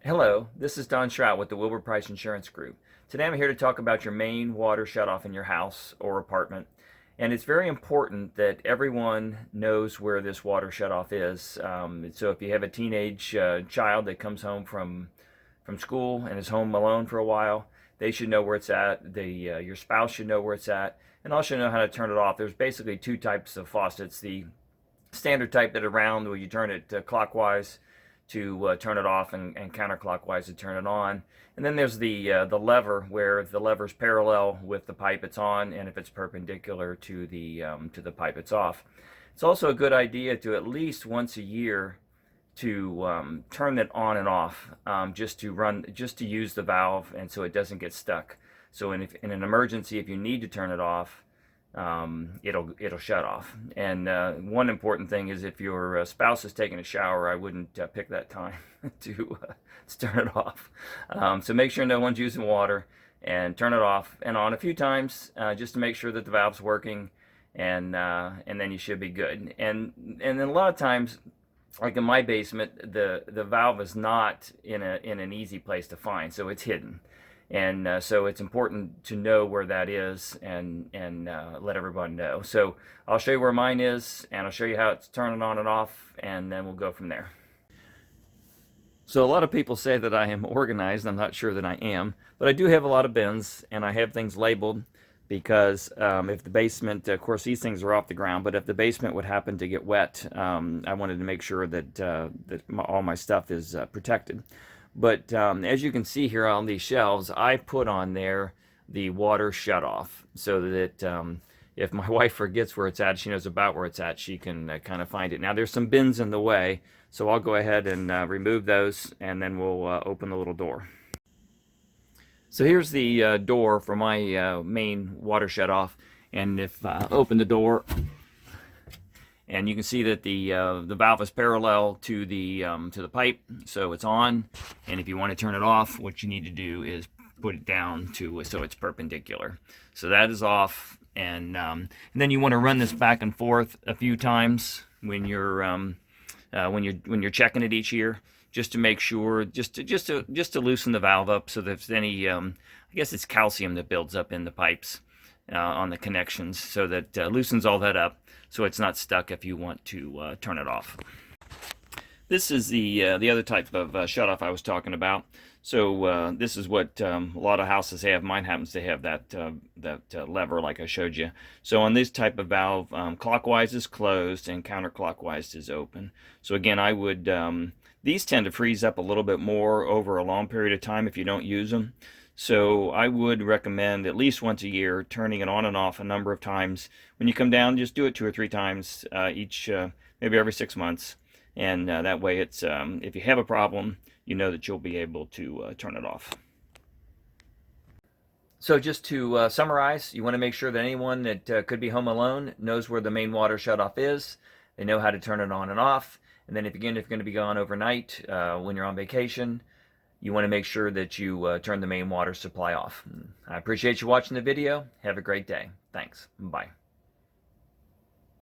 Hello, this is Don Schrout with the Wilbur Price Insurance Group. Today I'm here to talk about your main water shutoff in your house or apartment. And it's very important that everyone knows where this water shutoff is. So if you have a teenage child that comes home from school and is home alone for a while, they should know where it's at. Your spouse should know where it's at, and also know how to turn it off. There's basically two types of faucets. The standard type that are round where you turn it clockwise to turn it off and counterclockwise to turn it on. And then there's the lever where the lever's parallel with the pipe it's on, and if it's perpendicular to the pipe it's off. It's also a good idea to at least once a year to turn it on and off, just to use the valve, and so it doesn't get stuck. So in an emergency, if you need to turn it off, it'll shut off. And one important thing is if your spouse is taking a shower, I wouldn't pick that time to turn it off. So make sure no one's using water, and turn it off and on a few times, just to make sure that the valve's working, and then you should be good. And then a lot of times, like in my basement, the valve is not in an easy place to find, so it's hidden. And so it's important to know where that is, and let everyone know. So I'll show you where mine is, and I'll show you how it's turning on and off, and then we'll go from there. So a lot of people say that I am organized. I'm not sure that I am, but I do have a lot of bins, and I have things labeled because if the basement, of course these things are off the ground, but if the basement would happen to get wet, I wanted to make sure that, all my stuff is protected. But as you can see here on these shelves, I put on there the water shutoff so that if my wife forgets where it's at, she knows about where it's at, she can kind of find it. Now there's some bins in the way, so I'll go ahead and remove those, and then we'll open the little door. So here's the door for my main water shutoff, and if I open the door, and you can see that the valve is parallel to the pipe, so it's on. And if you want to turn it off, what you need to do is put it down to so it's perpendicular. So that is off, and then you want to run this back and forth a few times when you're checking it each year, just to make sure, just to loosen the valve up, so that if there's any, I guess it's calcium that builds up in the pipes on the connections, so that loosens all that up, so it's not stuck if you want to turn it off. This is the other type of shutoff I was talking about. So this is what a lot of houses have. Mine happens to have that lever like I showed you. So on this type of valve, clockwise is closed and counterclockwise is open. So again, I would these tend to freeze up a little bit more over a long period of time if you don't use them. So I would recommend at least once a year turning it on and off a number of times. When you come down, just do it 2 or 3 times each, maybe every 6 months. And that way, it's if you have a problem, you know that you'll be able to turn it off. So just to summarize, you want to make sure that anyone that could be home alone knows where the main water shutoff is. They know how to turn it on and off. And then if you're going to be gone overnight when you're on vacation, you want to make sure that you turn the main water supply off. I appreciate you watching the video. Have a great day. Thanks. Bye.